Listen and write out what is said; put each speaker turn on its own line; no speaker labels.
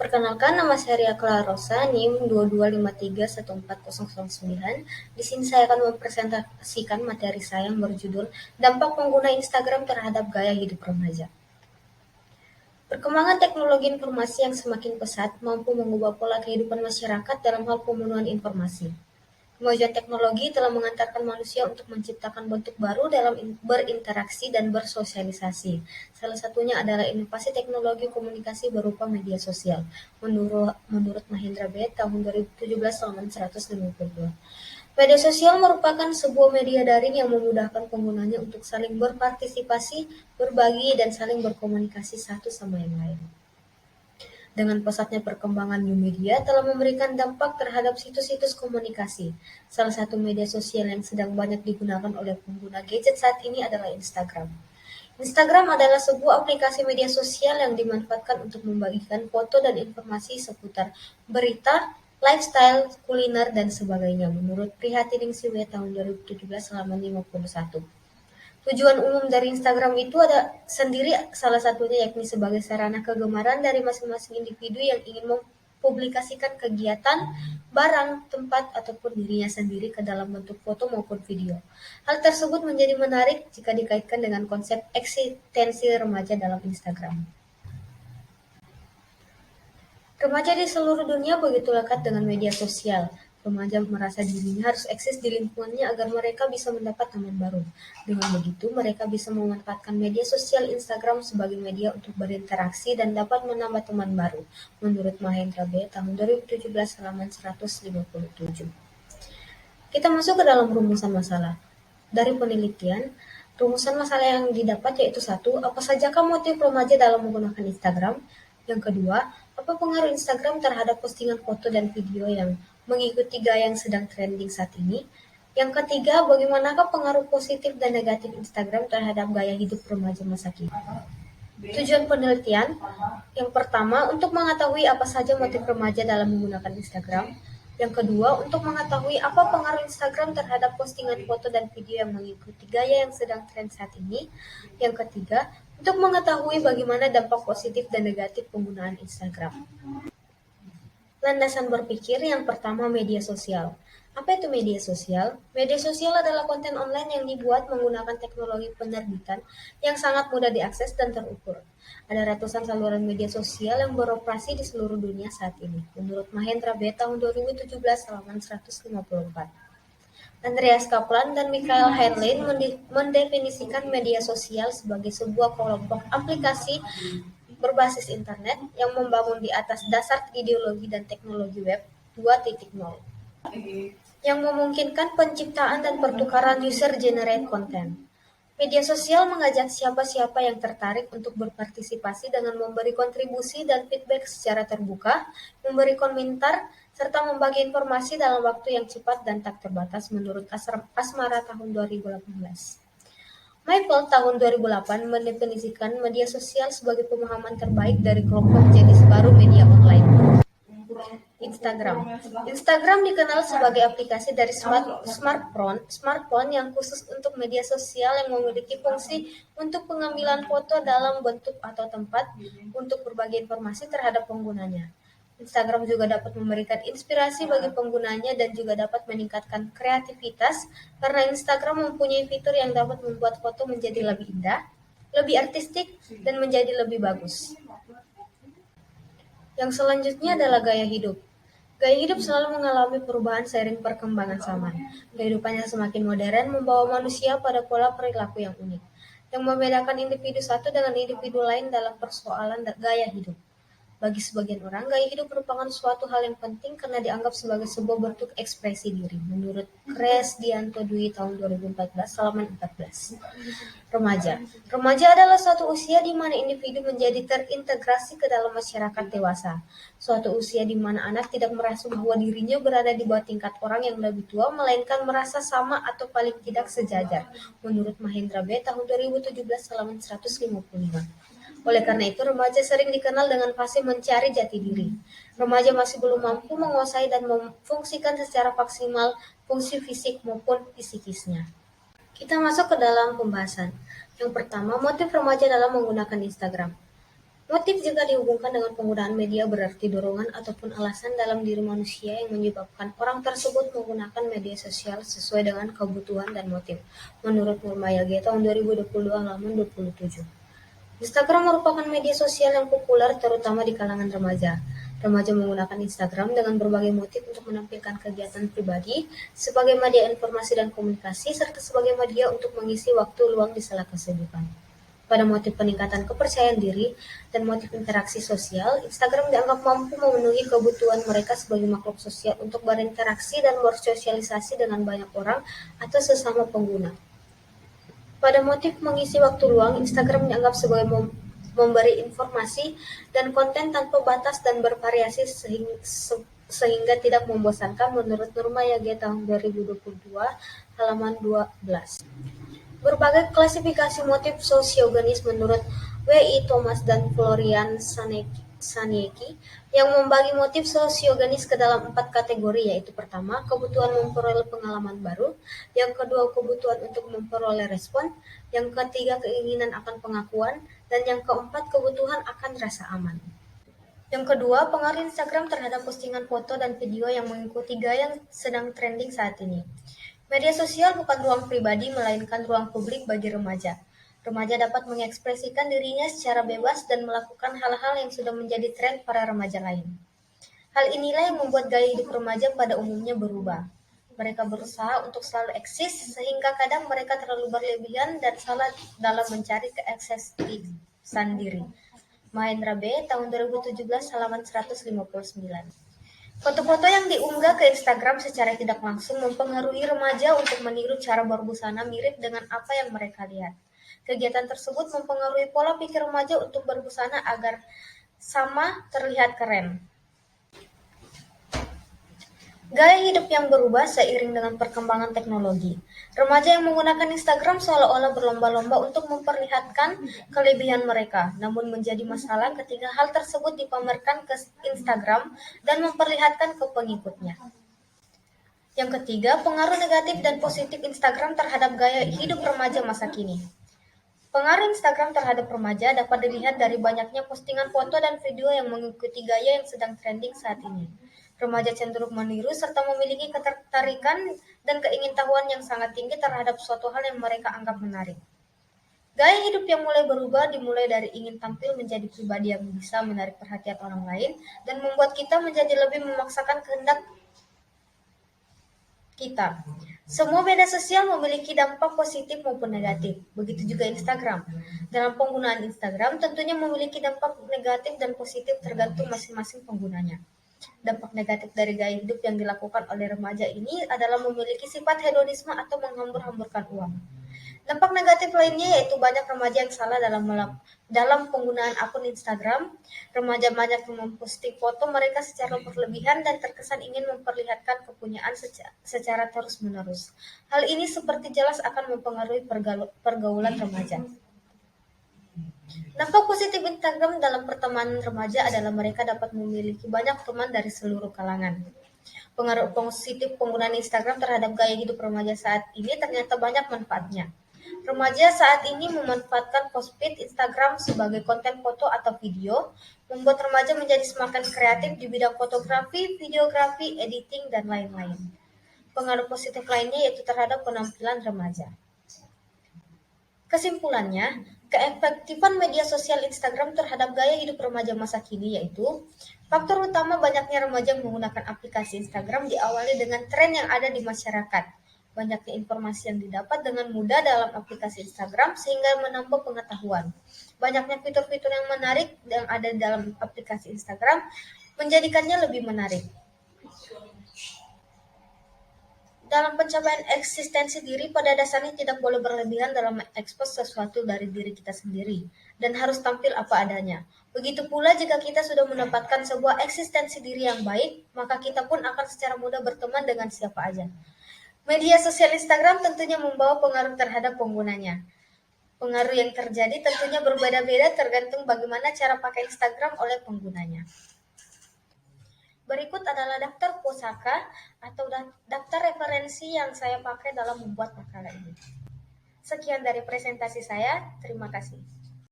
Perkenalkan, nama saya Ria Clara Rosa, NIM 22531409. Di sini saya akan mempresentasikan materi saya yang berjudul Dampak Pengguna Instagram Terhadap Gaya Hidup Remaja. Perkembangan teknologi informasi yang semakin pesat mampu mengubah pola kehidupan masyarakat dalam hal pemenuhan informasi. Kemajuan teknologi telah mengantarkan manusia untuk menciptakan bentuk baru dalam berinteraksi dan bersosialisasi. Salah satunya adalah inovasi teknologi komunikasi berupa media sosial. Menurut Mahendra B. tahun 2017 halaman 152. Media sosial merupakan sebuah media daring yang memudahkan penggunanya untuk saling berpartisipasi, berbagi, dan saling berkomunikasi satu sama yang lain. Dengan pesatnya perkembangan new media telah memberikan dampak terhadap situs-situs komunikasi. Salah satu media sosial yang sedang banyak digunakan oleh pengguna gadget saat ini adalah Instagram. Instagram adalah sebuah aplikasi media sosial yang dimanfaatkan untuk membagikan foto dan informasi seputar berita, lifestyle, kuliner, dan sebagainya. Menurut Prihatiningsih W tahun 2017 halaman 51. Tujuan umum dari Instagram itu ada sendiri salah satunya yakni sebagai sarana kegemaran dari masing-masing individu yang ingin mempublikasikan kegiatan, barang, tempat, ataupun dirinya sendiri ke dalam bentuk foto maupun video. Hal tersebut menjadi menarik jika dikaitkan dengan konsep eksistensi remaja dalam Instagram. Remaja di seluruh dunia begitu lekat dengan media sosial. Remaja merasa dirinya harus eksis di lingkungannya agar mereka bisa mendapat teman baru. Dengan begitu, mereka bisa memanfaatkan media sosial Instagram sebagai media untuk berinteraksi dan dapat menambah teman baru. Menurut Mahendra B. tahun 2017 halaman 157. Kita masuk ke dalam rumusan masalah. Dari penelitian, rumusan masalah yang didapat yaitu 1. Apa sajakah motif remaja dalam menggunakan Instagram? Yang kedua, apa pengaruh Instagram terhadap postingan foto dan video yang mengikuti gaya yang sedang trending saat ini? Yang ketiga, bagaimanakah pengaruh positif dan negatif Instagram terhadap gaya hidup remaja masa kini? Tujuan penelitian, yang pertama, untuk mengetahui apa saja motif remaja dalam menggunakan Instagram. Yang kedua, untuk mengetahui apa pengaruh Instagram terhadap postingan foto dan video yang mengikuti gaya yang sedang tren saat ini. Yang ketiga, untuk mengetahui bagaimana dampak positif dan negatif penggunaan Instagram. Landasan berpikir yang pertama, media sosial. Apa itu media sosial? Media sosial adalah konten online yang dibuat menggunakan teknologi penerbitan yang sangat mudah diakses dan terukur. Ada ratusan saluran media sosial yang beroperasi di seluruh dunia saat ini. Menurut Mahendra B. tahun 2017 halaman 154. Andreas Kaplan dan Michael Heinlein mendefinisikan media sosial sebagai sebuah kelompok aplikasi berbasis internet yang membangun di atas dasar ideologi dan teknologi web 2.0 yang memungkinkan penciptaan dan pertukaran user-generated content. Media sosial mengajak siapa-siapa yang tertarik untuk berpartisipasi dengan memberi kontribusi dan feedback secara terbuka, memberi komentar, serta membagi informasi dalam waktu yang cepat dan tak terbatas menurut Asmara tahun 2018. Maple tahun 2008 mendefinisikan media sosial sebagai pemahaman terbaik dari kelompok jenis baru media online. Instagram. Instagram dikenal sebagai aplikasi dari smartphone yang khusus untuk media sosial yang memiliki fungsi untuk pengambilan foto dalam bentuk atau tempat untuk berbagi informasi terhadap penggunanya. Instagram juga dapat memberikan inspirasi bagi penggunanya dan juga dapat meningkatkan kreativitas karena Instagram mempunyai fitur yang dapat membuat foto menjadi lebih indah, lebih artistik, dan menjadi lebih bagus. Yang selanjutnya adalah gaya hidup. Gaya hidup selalu mengalami perubahan seiring perkembangan zaman. Kehidupannya semakin modern membawa manusia pada pola perilaku yang unik, yang membedakan individu satu dengan individu lain dalam persoalan gaya hidup. Bagi sebagian orang, gaya hidup merupakan suatu hal yang penting karena dianggap sebagai sebuah bentuk ekspresi diri. Menurut Kresdianto Dwi tahun 2014 halaman 14. Remaja. Remaja adalah suatu usia di mana individu menjadi terintegrasi ke dalam masyarakat dewasa. Suatu usia di mana anak tidak merasa bahwa dirinya berada di bawah tingkat orang yang lebih tua, melainkan merasa sama atau paling tidak sejajar. Menurut Mahendra B. tahun 2017 halaman 155. Oleh karena itu, remaja sering dikenal dengan fase mencari jati diri. Remaja masih belum mampu menguasai dan memfungsikan secara maksimal fungsi fisik maupun psikisnya. Kita masuk ke dalam pembahasan. Yang pertama, motif remaja dalam menggunakan Instagram. Motif jika dihubungkan dengan penggunaan media berarti dorongan ataupun alasan dalam diri manusia yang menyebabkan orang tersebut menggunakan media sosial sesuai dengan kebutuhan dan motif. Menurut Nurma Yage tahun 2022 halaman 27. Instagram merupakan media sosial yang populer terutama di kalangan remaja. Remaja menggunakan Instagram dengan berbagai motif untuk menampilkan kegiatan pribadi, sebagai media informasi dan komunikasi, serta sebagai media untuk mengisi waktu luang di sela kesibukan. Pada motif peningkatan kepercayaan diri dan motif interaksi sosial, Instagram dianggap mampu memenuhi kebutuhan mereka sebagai makhluk sosial untuk berinteraksi dan bersosialisasi dengan banyak orang atau sesama pengguna. Pada motif mengisi waktu luang, Instagram dianggap sebagai memberi informasi dan konten tanpa batas dan bervariasi sehingga tidak membosankan menurut Nurma Yage tahun 2022 halaman 12. Berbagai klasifikasi motif sosiogenis menurut W. I. Thomas dan Florian Saniecki yang membagi motif sosiogenis ke dalam 4 kategori, yaitu pertama, kebutuhan memperoleh pengalaman baru, yang kedua, kebutuhan untuk memperoleh respon, yang ketiga, keinginan akan pengakuan, dan yang keempat, kebutuhan akan rasa aman. Yang kedua, pengaruh Instagram terhadap postingan foto dan video yang mengikuti gaya yang sedang trending saat ini. Media sosial bukan ruang pribadi, melainkan ruang publik bagi remaja. Remaja dapat mengekspresikan dirinya secara bebas dan melakukan hal-hal yang sudah menjadi tren para remaja lain. Hal inilah yang membuat gaya hidup remaja pada umumnya berubah. Mereka berusaha untuk selalu eksis, sehingga kadang mereka terlalu berlebihan dan salah dalam mencari keeksisan diri. Mahendra B. tahun 2017 halaman 159. Foto-foto yang diunggah ke Instagram secara tidak langsung mempengaruhi remaja untuk meniru cara berbusana mirip dengan apa yang mereka lihat. Kegiatan tersebut mempengaruhi pola pikir remaja untuk berbusana agar sama terlihat keren. Gaya hidup yang berubah seiring dengan perkembangan teknologi. Remaja yang menggunakan Instagram seolah-olah berlomba-lomba untuk memperlihatkan kelebihan mereka, namun menjadi masalah ketika hal tersebut dipamerkan ke Instagram dan memperlihatkan ke pengikutnya. Yang ketiga, pengaruh negatif dan positif Instagram terhadap gaya hidup remaja masa kini. Pengaruh Instagram terhadap remaja dapat dilihat dari banyaknya postingan foto dan video yang mengikuti gaya yang sedang trending saat ini. Remaja cenderung meniru serta memiliki ketertarikan dan keingintahuan yang sangat tinggi terhadap suatu hal yang mereka anggap menarik. Gaya hidup yang mulai berubah dimulai dari ingin tampil menjadi pribadi yang bisa menarik perhatian orang lain dan membuat kita menjadi lebih memaksakan kehendak kita. Semua media sosial memiliki dampak positif maupun negatif, begitu juga Instagram. Dalam penggunaan Instagram tentunya memiliki dampak negatif dan positif tergantung masing-masing penggunanya. Dampak negatif dari gaya hidup yang dilakukan oleh remaja ini adalah memiliki sifat hedonisme atau menghambur-hamburkan uang. Dampak negatif lainnya yaitu banyak remaja yang salah dalam penggunaan akun Instagram. Remaja banyak yang memposting foto mereka secara berlebihan dan terkesan ingin memperlihatkan kepunyaan secara terus-menerus. Hal ini seperti jelas akan mempengaruhi pergaulan remaja. Dampak positif Instagram dalam pertemanan remaja adalah mereka dapat memiliki banyak teman dari seluruh kalangan. Pengaruh positif penggunaan Instagram terhadap gaya hidup remaja saat ini ternyata banyak manfaatnya. Remaja saat ini memanfaatkan post-feed Instagram sebagai konten foto atau video, membuat remaja menjadi semakin kreatif di bidang fotografi, videografi, editing, dan lain-lain. Pengaruh positif lainnya yaitu terhadap penampilan remaja. Kesimpulannya, keefektifan media sosial Instagram terhadap gaya hidup remaja masa kini yaitu faktor utama banyaknya remaja yang menggunakan aplikasi Instagram diawali dengan tren yang ada di masyarakat. Banyaknya informasi yang didapat dengan mudah dalam aplikasi Instagram sehingga menambah pengetahuan. Banyaknya fitur-fitur yang menarik yang ada di dalam aplikasi Instagram menjadikannya lebih menarik. Dalam pencapaian eksistensi diri, pada dasarnya tidak boleh berlebihan dalam mengekspos sesuatu dari diri kita sendiri, dan harus tampil apa adanya. Begitu pula jika kita sudah mendapatkan sebuah eksistensi diri yang baik, maka kita pun akan secara mudah berteman dengan siapa aja. Media sosial Instagram tentunya membawa pengaruh terhadap penggunanya. Pengaruh yang terjadi tentunya berbeda-beda tergantung bagaimana cara pakai Instagram oleh penggunanya. Berikut adalah daftar pusaka atau daftar referensi yang saya pakai dalam membuat makalah ini. Sekian dari presentasi saya, terima kasih.